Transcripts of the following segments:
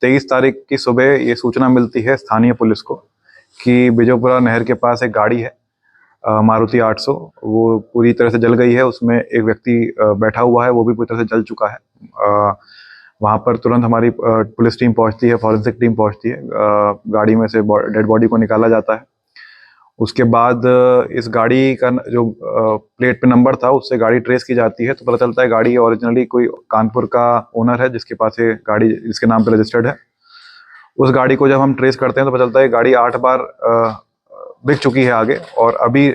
23 तारीख की सुबह ये सूचना मिलती है स्थानीय पुलिस को कि बिजोपुरा नहर के पास एक गाड़ी है मारुति 800, वो पूरी तरह से जल गई है। उसमें एक व्यक्ति बैठा हुआ है, वो भी पूरी तरह से जल चुका है। वहाँ पर तुरंत हमारी पुलिस टीम पहुँचती है, फॉरेंसिक टीम पहुँचती है। गाड़ी में से डेड बॉडी को निकाला जाता है। उसके बाद इस गाड़ी का जो प्लेट पे नंबर था उससे गाड़ी ट्रेस की जाती है, तो पता चलता है गाड़ी ओरिजिनली कोई कानपुर का ओनर है जिसके पास ये गाड़ी जिसके नाम पे रजिस्टर्ड है। उस गाड़ी को जब हम ट्रेस करते हैं तो पता चलता है गाड़ी 8 बार बिक चुकी है आगे। और अभी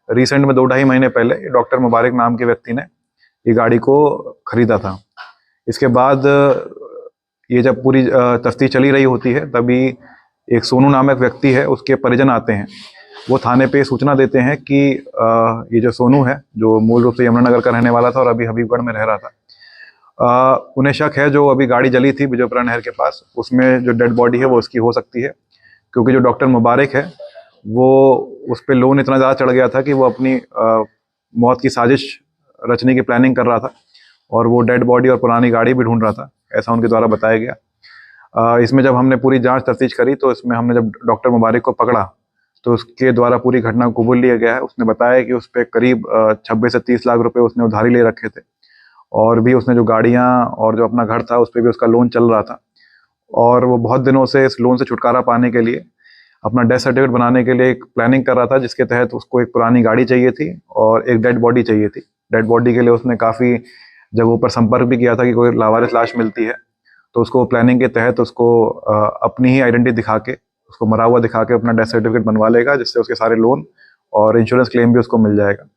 रिसेंट में 2-2.5 महीने पहले डॉक्टर मुबारक नाम के व्यक्ति ने ये गाड़ी को खरीदा था। इसके बाद ये जब पूरी तफ्तीश चली रही होती है तभी एक सोनू नामक व्यक्ति है, उसके परिजन आते हैं। वो थाने पे सूचना देते हैं कि ये जो सोनू है, जो मूल रूप से यमुनानगर का रहने वाला था और अभी हबीबगढ़ में रह रहा था, उन्हें शक है जो अभी गाड़ी जली थी बिजोपुरा नहर के पास, उसमें जो डेड बॉडी है वो उसकी हो सकती है। क्योंकि जो डॉक्टर मुबारक है वो उस पर लोन इतना ज़्यादा चढ़ गया था कि वो अपनी मौत की साजिश रचने की प्लानिंग कर रहा था और वो डेड बॉडी और पुरानी गाड़ी भी ढूंढ रहा था, ऐसा उनके द्वारा बताया गया। इसमें जब हमने पूरी जांच तफ्तीश करी तो इसमें हमने जब डॉक्टर मुबारक को पकड़ा तो उसके द्वारा पूरी घटना को कबूल लिया गया है। उसने बताया कि उस पर करीब 26 से 30 लाख रुपए उसने उधारी ले रखे थे और भी उसने जो गाड़ियां और जो अपना घर था उस पर भी उसका लोन चल रहा था। और वो बहुत दिनों से इस लोन से छुटकारा पाने के लिए अपना डेथ सर्टिफिकेट बनाने के लिए एक प्लानिंग कर रहा था, जिसके तहत उसको एक पुरानी गाड़ी चाहिए थी और एक डेड बॉडी चाहिए थी। डेड बॉडी के लिए उसने काफ़ी जगहों पर संपर्क भी किया था कि कोई लावारिस लाश मिलती है तो उसको प्लानिंग के तहत उसको अपनी ही आइडेंटिटी दिखा के, उसको मरा हुआ दिखा के अपना डेथ सर्टिफिकेट बनवा लेगा, जिससे उसके सारे लोन और इंश्योरेंस क्लेम भी उसको मिल जाएगा।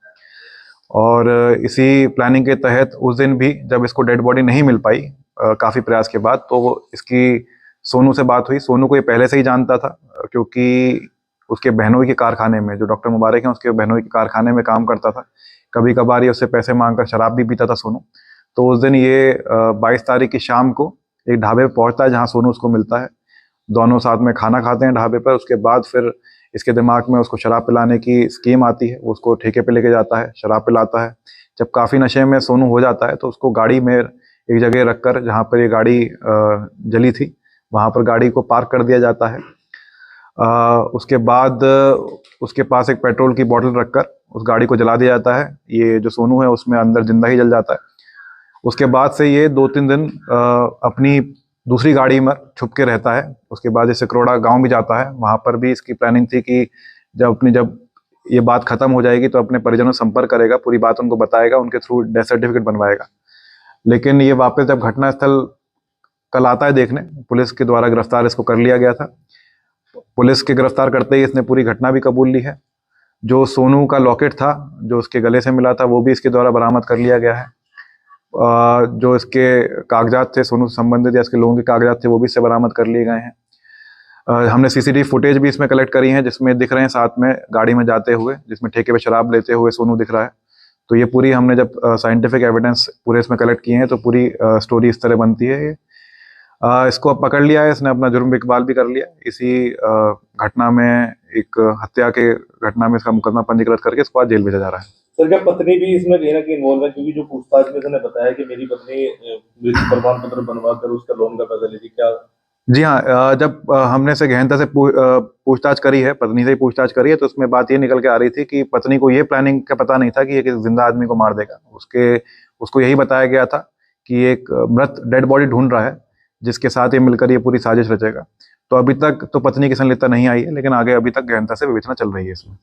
और इसी प्लानिंग के तहत उस दिन भी जब इसको डेड बॉडी नहीं मिल पाई काफ़ी प्रयास के बाद, तो इसकी सोनू से बात हुई। सोनू को ये पहले से ही जानता था क्योंकि उसके बहनोई के कारखाने में, जो डॉक्टर मुबारक हैं उसके बहनोई के कारखाने में काम करता था। कभी कभार ये उससे पैसे मांगकर शराब भी पीता था सोनू। तो उस दिन ये 22 तारीख की शाम को एक ढाबे पर पहुंचता है जहां सोनू उसको मिलता है। दोनों साथ में खाना खाते हैं ढाबे पर। उसके बाद फिर इसके दिमाग में उसको शराब पिलाने की स्कीम आती है, वो उसको ठेके पे लेके जाता है, शराब पिलाता है। जब काफ़ी नशे में सोनू हो जाता है तो उसको गाड़ी में एक जगह रखकर, जहाँ पर ये गाड़ी जली थी वहाँ पर गाड़ी को पार्क कर दिया जाता है। उसके बाद उसके पास एक पेट्रोल की बोतल रखकर उस गाड़ी को जला दिया जाता है। ये जो सोनू है उसमें अंदर जिंदा ही जल जाता है। उसके बाद से ये 2-3 दिन अपनी दूसरी गाड़ी में छुप के रहता है। उसके बाद ये सिकरोड़ा गांव भी जाता है, वहाँ पर भी इसकी प्लानिंग थी कि जब ये बात खत्म हो जाएगी तो अपने परिजनों से संपर्क करेगा, पूरी बात उनको बताएगा, उनके थ्रू डेथ सर्टिफिकेट बनवाएगा। लेकिन ये वापस जब घटनास्थल कल आता है देखने, पुलिस के द्वारा गिरफ्तार इसको कर लिया गया था। पुलिस के गिरफ्तार करते ही इसने पूरी घटना भी कबूल ली है। जो सोनू का लॉकेट था जो उसके गले से मिला था वो भी इसके द्वारा बरामद कर लिया गया है। जो इसके कागजात थे सोनू से संबंधित या इसके लोगों के कागजात थे वो भी इससे बरामद कर लिए गए हैं। हमने सीसीटीवी फुटेज भी इसमें कलेक्ट करी है जिसमें दिख रहे हैं साथ में गाड़ी में जाते हुए, जिसमें ठेके पे शराब लेते हुए सोनू दिख रहा है। तो ये पूरी हमने जब साइंटिफिक एविडेंस पूरे इसमें कलेक्ट किए हैं तो पूरी स्टोरी इस तरह बनती है। ये इसको अब पकड़ लिया है, इसने अपना जुर्म इकबाल भी कर लिया। इसी घटना में, एक हत्या के घटना में इसका मुकदमा पंजीकृत करके इसको आज जेल भेजा जा रहा है। सर क्या पत्नी भी इसमें कहीं ना कहीं इन्वॉल्व है? क्योंकि जो पूछताछ में उसने बताया कि मेरी पत्नी मृत्यु प्रमाण पत्र बनवा कर उसका लोन का पैसा लेती, क्या? जी हाँ, जब हमने से गहनता से पूछताछ करी है, पत्नी से ही पूछताछ करी है, तो उसमें बात ये निकल के आ रही थी कि पत्नी को ये प्लानिंग का पता नहीं था कि ये किसी जिंदा आदमी को मार देगा। उसको यही बताया गया था कि एक मृत डेड बॉडी ढूंढ रहा है जिसके साथ ये मिलकर ये पूरी साजिश रचेगा। तो अभी तक तो पत्नी की संलिप्तता नहीं आई है, लेकिन आगे अभी तक गहनता से विवेचना चल रही है इसमें।